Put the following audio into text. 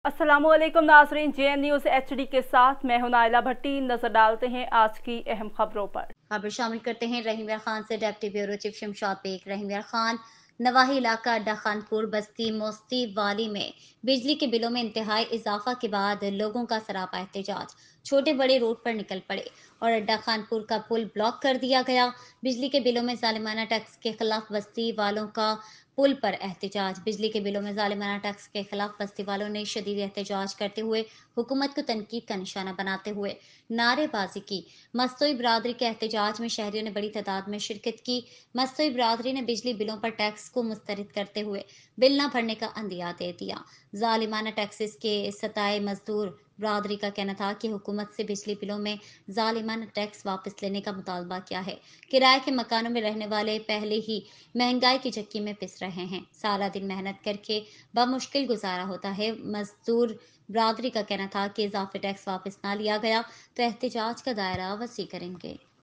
अस्सलामुअलैकुम नाजरीन, JN news HD के साथ मैं हूं नाइला भट्टी। नजर डालते हैं आज की अहम खबरों पर। खबर शामिल करते हैं रहीम यार खान से deputy bureau chief Shamshad Baig. Rahim Yar Khan नवाही इलाका अड्डा खानपुर बस्ती मोस्ती वाली में बिजली के बिलों में इंतहाई इजाफा के बाद लोगों का सरापा एहतजाज। छोटे बड़े रोड पर निकल पड़े और अड्डा खानपुर का पुल ब्लॉक कर दिया गया। बिजली के बिलों में जालिमाना टैक्स के खिलाफ बस्ती वालों का पुल पर एहतजाज। बिजली के बिलों में जालिमाना टैक्स के खिलाफ बस्ती वालों ने शदीद एहतजाज करते हुए हुकूमत को तनकीद का निशाना बनाते हुए नारेबाजी की। मस्तोई बरादरी के एहतजाज में शहरियों ने बड़ी तादाद में शिरकत की। मस्तोई बरादरी ने बिजली बिलों पर टैक्स को मुस्तरद करते हुए बिल न भरने का अंदिया दे दिया। जालिमाना टैक्सेस के सताए मजदूर बरादरी का कहना था कि हुकूमत से बिजली बिलों में जालिमाना टैक्स वापस लेने का मुतालबा किया है। किराए के मकानों में रहने वाले पहले ही महंगाई की चक्की में पिस रहे हैं। सारा दिन मेहनत करके बमुश्किल गुजारा होता है। मजदूर बरादरी का कहना था कि इजाफी टैक्स वापस ना लिया गया तो एहतजाज का दायरा वसी करेंगे।